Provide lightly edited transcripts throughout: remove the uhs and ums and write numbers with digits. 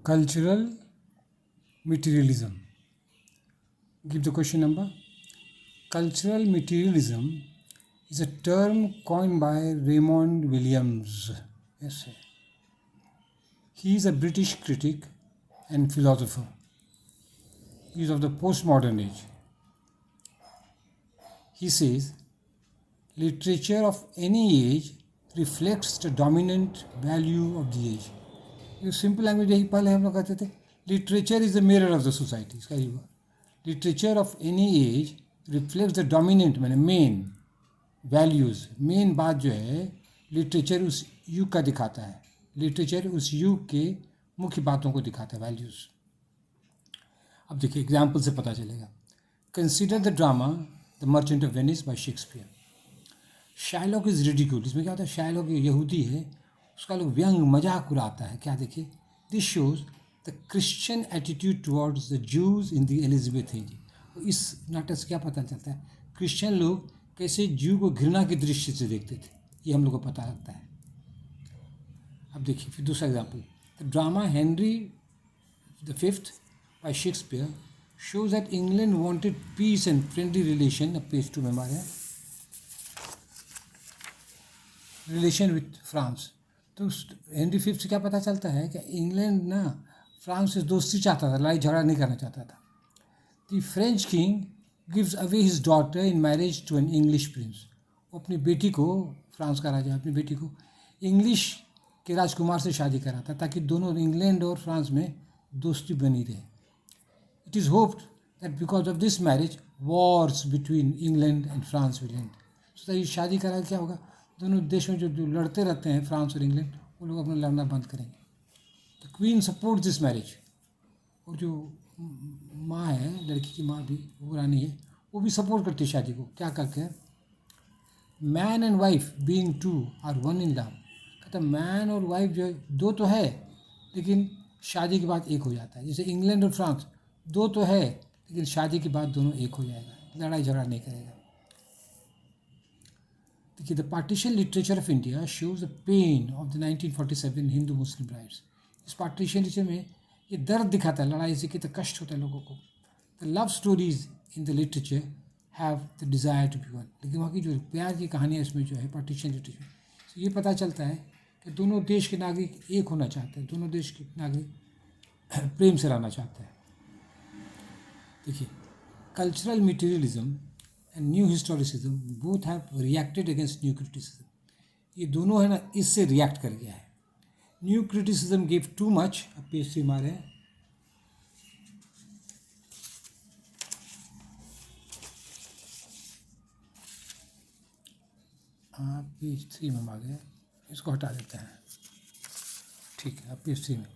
Cultural materialism. Give the question number. Cultural materialism is a term coined by Raymond Williams. Yes, sir. He is a British critic and philosopher. He is of the postmodern age. He says, literature of any age reflects the dominant value of the age. ये simple language यही पहले हम लोग कहते थे, literature is the mirror of the society. इसका ये literature of any as reflects the dominant मैंने मेन वैल्यूज़. मेन बात जो है लिटरेचर उस युग का दिखाता है. लिटरेचर उस युग के मुख्य बातों को दिखाता है, वैल्यूज़. अब देखिए एग्जाम्पल से पता चलेगा. Consider the drama the merchant of Venice bye Shakespeare. Shylock is ridiculed. इसमें क्या होता है, शायलॉक यहूदी है, उसका लोग व्यंग मजाक उड़ाता है. क्या देखिए, this shows the Christian attitude towards the Jews in the Elizabeth age. इस नाटक से क्या पता चलता है, क्रिश्चियन लोग कैसे जू को घृणा की दृष्टि से देखते थे, ये हम लोग को पता लगता है. अब देखिए फिर दूसरा example, the drama Henry the fifth bye Shakespeare shows that England wanted peace and friendly relation, a page 2 में हमारे रिलेशन विथ फ्रांस. तो हेनरी फिफ्थ से क्या पता चलता है कि इंग्लैंड ना फ्रांस से दोस्ती चाहता था, लड़ाई झगड़ा नहीं करना चाहता था. The French king gives away his daughter in marriage to an English prince. वो अपनी बेटी को, फ्रांस का राजा अपनी बेटी को इंग्लिश के राजकुमार से शादी कराता ताकि दोनों इंग्लैंड और फ्रांस में दोस्ती बनी रहे. It is hoped that because of this marriage, wars between England and France will end. So ये शादी करा क्या होगा, दोनों देशों जो लड़ते रहते हैं फ्रांस और इंग्लैंड, वो लोग अपना लड़ना बंद करेंगे. तो क्वीन सपोर्ट दिस मैरिज. और जो माँ है, लड़की की माँ भी, वो रानी है, वो भी सपोर्ट करती है शादी को. क्या करके, man and wife being two are one in love. कहता मैन और वाइफ जो है दो तो है, लेकिन शादी के बाद एक हो जाता है. जैसे इंग्लैंड और फ्रांस दो तो है, लेकिन शादी के बाद दोनों एक हो जाएगा, लड़ाई झगड़ा नहीं करेगा. देखिए, the partition literature of India shows the pain of the 1947 Hindu Muslim rights. इस पार्टीशन लिटरेचर में ये दर्द दिखाता है, लड़ाई से कितना कष्ट होता है लोगों को. The love stories in the literature have the desire to be one. लेकिन वहाँ की जो प्यार की कहानियाँ इसमें जो है पार्टीशन लिटरेचर, तो ये पता चलता है कि दोनों देश के नागरिक एक होना चाहते हैं, दोनों देश के नागरिक प्रेम से रहना चाहते हैं. देखिए, cultural materialism and new historicism both have reacted against new criticism. ये दोनों है ना, इससे रिएक्ट कर गया है. New criticism give too much. अब पेज 3 मारे, हाँ पेज 3 में आ गए, इसको हटा देते हैं. ठीक है, अब पेज 3 में.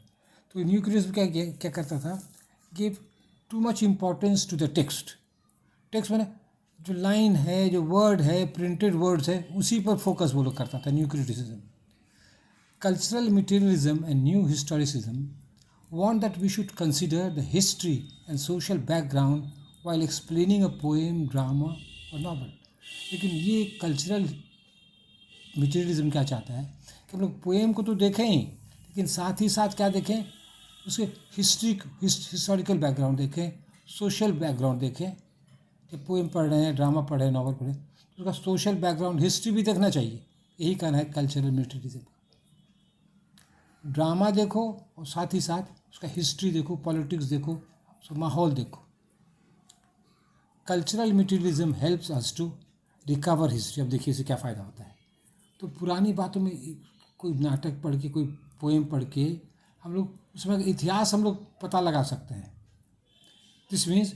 तो न्यू क्रिटिसिज्म क्या करता था, give too much importance to the text. Text मैंने जो लाइन है, जो वर्ड है, प्रिंटेड वर्ड्स है, उसी पर फोकस वो लोग करता था, new criticism. Cultural materialism and new historicism want that we should consider the history and social background while explaining a poem, drama और नॉवल. लेकिन ये कल्चरल मटीरियलिज्म क्या चाहता है कि हम लोग पोएम को तो देखें ही, लेकिन साथ ही साथ क्या देखें, उसके हिस्टोरिकल बैकग्राउंड देखें, सोशल बैकग्राउंड देखें. जब पोएम पढ़ रहे हैं, ड्रामा पढ़ रहे हैं, नॉवल पढ़ रहे हैं, तो उसका सोशल बैकग्राउंड, हिस्ट्री भी देखना चाहिए. यही कहना है कल्चरल मटीरियलिज्म. ड्रामा देखो और साथ ही साथ उसका हिस्ट्री देखो, पॉलिटिक्स देखो, उसका माहौल देखो. Cultural materialism helps us to recover history. अब देखिए इससे क्या फ़ायदा होता है. तो पुरानी बातों में कोई नाटक पढ़ के, कोई पोएम पढ़ के हम लोग उसमें इतिहास हम लोग पता लगा सकते हैं. This means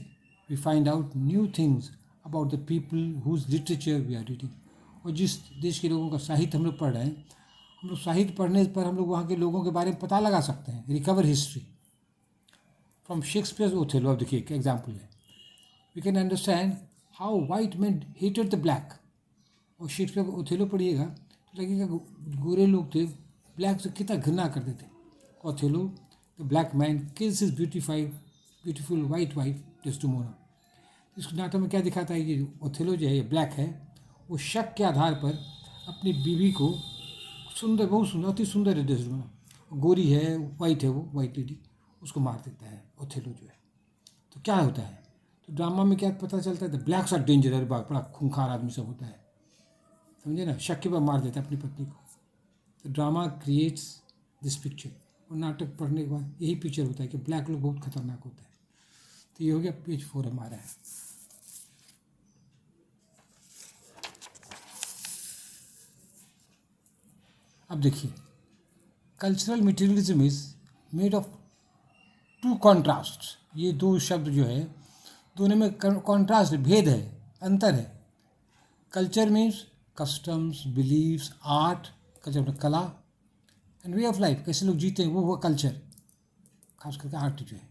we find out new things about the people whose literature we are reading. और जिस देश के लोगों का साहित्य हम लोग पढ़ रहे हैं, हम लोग साहित्य पढ़ने पर हम लोग वहाँ के लोगों के बारे में पता लगा सकते हैं. Recover history from Shakespeare's Othello. अब देखिए एक एग्जाम्पल है, we can understand how white man hated the black. और शेक्सपियर ओथेलो पढ़िएगा तो लगेगा गोरे लोग थे, ब्लैक से कितना घृणा करते थे. Othello, the black man kills his beautiful white wife Desdemona. इस नाटक में क्या दिखाता है कि ओथेलो जो है, ये ब्लैक है, वो शक के आधार पर अपनी बीवी को, सुंदर, बहुत सुंदर, अति सुंदर है डेस्डेमोना, गोरी है, वाइट है, वो वाइट लेडी, उसको मार देता है ओथेलो जो है। तो क्या होता है, तो ड्रामा में क्या पता चलता है, द ब्लैक्स आर डेंजर, अरे बाप बड़ा खूंखार आदमी सब होता है, समझे ना, शक के बाद मार देता है अपनी पत्नी को। तो ड्रामा क्रिएट्स दिस पिक्चर, और नाटक पढ़ने के बाद यही पिक्चर होता है कि ब्लैक लोग बहुत खतरनाक होता है। तो ये हो गया पेज 4 हमारा है। अब देखिए, cultural materialism is made of two contrast. ये दो शब्द जो है, दोनों में कॉन्ट्रास्ट, भेद है, अंतर है। Culture means customs, believes, art, culture मतलब कला, एंड वे ऑफ लाइफ, कैसे लोग जीते हैं, वो हुआ कल्चर, खास करके आर्ट जो है।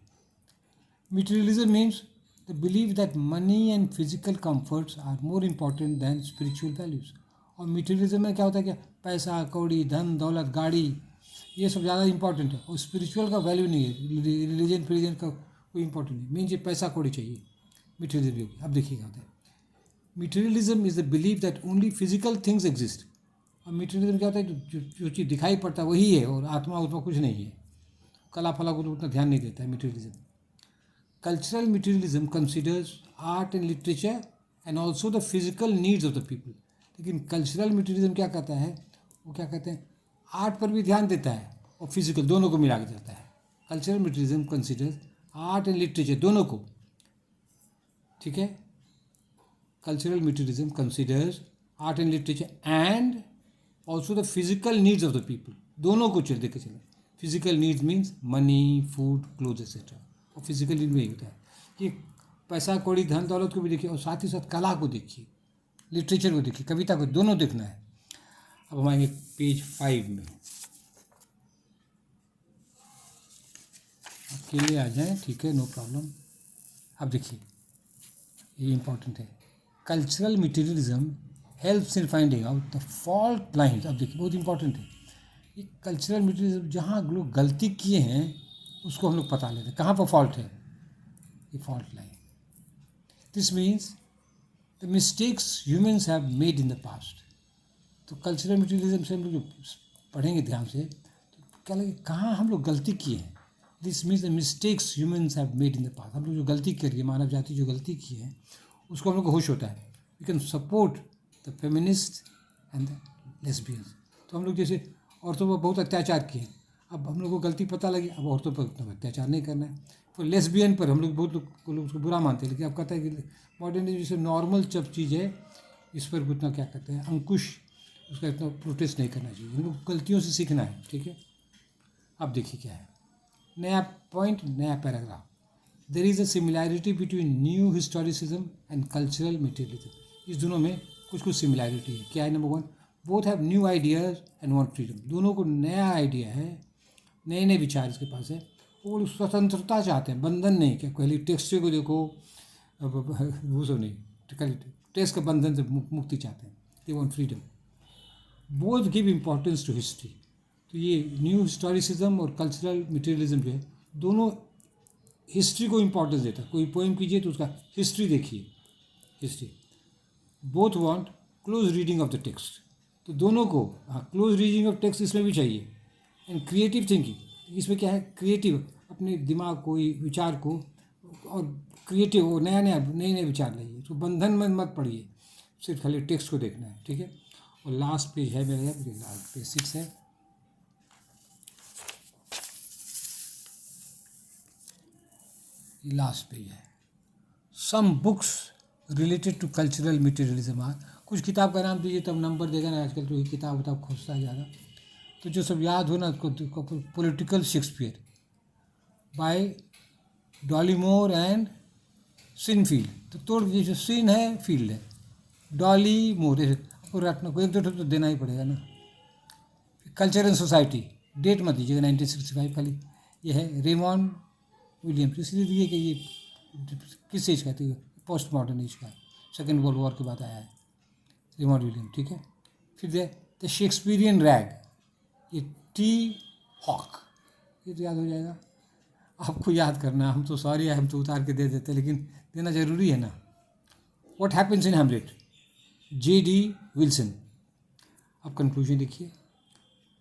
Materialism means the believe that money and physical comforts are more important than spiritual values. और मटेरियलिज्म में क्या होता है कि पैसा कौड़ी, धन दौलत, गाड़ी, ये सब ज़्यादा इंपॉर्टेंट है, और स्पिरिचुअल का वैल्यू नहीं है, रिलीजन का कोई इंपॉर्टेंट नहीं, मीन्स ये पैसा कौड़ी चाहिए मटेरियलिज्म भी। अब देखिए क्या होता है, materialism is the believe that only physical things exist. और मटेरियलिज्म क्या होता है, जो चीज़ दिखाई पड़ता है वही है, और आत्मा उसमें कुछ नहीं है, कला फला को तो उतना ध्यान नहीं देता है materialism. Cultural materialism considers art and literature and also the physical needs of the people. लेकिन कल्चरल मटेरियलिज्म क्या कहता है, वो क्या कहते हैं, आर्ट पर भी ध्यान देता है और फिजिकल, दोनों को मिला के देता है। Cultural materialism considers art and literature, दोनों को, ठीक है। Cultural materialism considers art and literature and also the physical needs of the people, दोनों को चल देखे चले। Physical needs means money, food, cloth etcetera, और फिजिकल नीड में ही होता है कि पैसा कौड़ी, धन दौलत को भी देखिए, और साथ ही साथ कला को देखिए, लिटरेचर को देखिए, कविता को, दोनों देखना है। अब हम आएंगे पेज 5 में, अकेले आ जाएं, ठीक है, नो प्रॉब्लम। अब देखिए, ये इंपॉर्टेंट है, cultural materialism helps in finding out the fault lines. अब देखिए, बहुत इंपॉर्टेंट है ये कल्चरल मटेरियलिज्म, जहाँ लोग गलती किए हैं उसको हम लोग पता लेते हैं, कहाँ पर फॉल्ट है, ये fault line. This means the mistakes humans have made in the past. तो कल्चरल मटेरियलिज्म से हम लोग जो पढ़ेंगे ध्यान से, तो क्या लगे कहाँ हम लोग गलती किए हैं। This means the mistakes humans have made in the past. हम लोग जो गलती करिए, मानव जाति जो गलती की है, उसको हम लोग को होश होता है। We can support the feminist and the lesbians. तो हम लोग जैसे औरतों पर बहुत अत्याचार किए, अब हम लोग को गलती पता लगी, अब औरतों पर उतना अत्याचार नहीं करना है। तो लेस्बियन पर हम लोग बहुत लोग उसको बुरा मानते हैं, लेकिन अब कहता है कि मॉडर्न जैसे नॉर्मल जब चीज़ है, इस पर उतना क्या कहते हैं, अंकुश, उसका इतना प्रोटेस्ट नहीं करना चाहिए। उनको गलतियों से सीखना है, ठीक है। अब देखिए क्या है, नया पॉइंट, नया paragraph. There is a similarity between new historicism and cultural materialism. इस दोनों में कुछ कुछ सिमिलैरिटी है। क्या है, number 1, both have new ideas and want freedom. दोनों को नया आइडिया है, नए नए विचार इसके पास है, वो स्वतंत्रता चाहते हैं, बंधन नहीं। क्या पहले टेक्स्ट को देखो, वो सब नहीं, टेक्स्ट के बंधन से मुक्ति चाहते हैं, they want freedom. Both give importance to history. तो ये न्यू हिस्टोरिसिज्म और कल्चरल मटेरियलिज्म जो है, दोनों हिस्ट्री को इम्पोर्टेंस देता है। कोई पोएम कीजिए तो उसका हिस्ट्री देखिए, history. Both want close reading of the text. तो दोनों को, हाँ, क्लोज रीडिंग ऑफ टेक्स्ट इसमें भी चाहिए। एंड क्रिएटिव थिंकिंग, इसमें क्या है, क्रिएटिव, अपने दिमाग को, विचार को, और क्रिएटिव, वो नया नया नए नए विचार लाइए। तो बंधन में मत पढ़िए, सिर्फ खाली टेक्स्ट को देखना है, ठीक है। और लास्ट पेज है मेरा, लास्ट पेज 6 है। लास्ट पेज है, some books related to cultural materialism are. कुछ किताब का नाम दीजिए तब नंबर देगा ना, आजकल तो ये किताब उताब खोजता है ज़्यादा, तो जो सब याद हो ना, पॉलिटिकल शेक्सपियर बाय डॉलीमोर एंड सिनफील्ड। तो तोड़ दीजिए, जो सिन है, फील्ड है, डॉली मोर, आपको रटना को एक दो तो देना ही पड़ेगा ना। कल्चर एंड सोसाइटी, डेट मत दीजिएगा 1965 खाली, ये है रेमॉन्ड विलियम्स। इसलिए दिए कि ये किस एज का है, पोस्ट मॉडर्न एज का, सेकेंड वर्ल्ड वॉर के बाद आया है, रेमॉन्ड विलियम, ठीक है। फिर द शेक्सपियरियन रैग, ये टी हॉक, ये तो याद हो जाएगा, आपको याद करना। हम तो सॉरी, हम तो उतार के दे देते, लेकिन देना जरूरी है ना। What happens in Hamlet, J.D. Wilson. अब कंक्लूजन देखिए,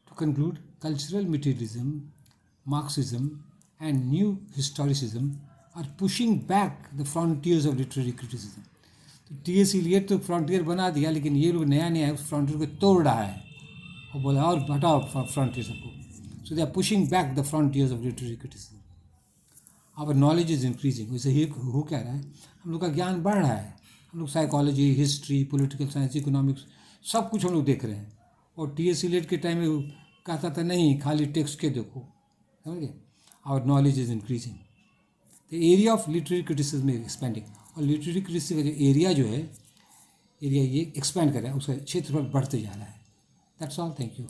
to conclude, cultural materialism, Marxism and new historicism are pushing back the frontiers of literary criticism. तो टी.एस. इलियट तो फ्रंटियर बना दिया, लेकिन ये लोग नया नया उस फ्रंटियर को तोड़ रहा है और बोला और हटाओ फ्रंटियर सबको. So they are pushing back the frontiers of literary criticism. Our knowledge is increasing. वैसे ही हो क्या रहा है, हम लोग का ज्ञान बढ़ रहा है. हम लोग psychology, history, political science, economics सब कुछ हम लोग देख रहे हैं. और टी.एस. इलियट के टाइम में कहता था नहीं, खाली टेक्स्ट के देखो. समझे? Our knowledge is increasing. The area of literary criticism is expanding. और लिटरेरी क्रिटिसिज्म का जो एरिया ये एक्सपेंड कर रहा है, उसका क्षेत्रफल बढ़ते जा रहा है. That's all. Thank you.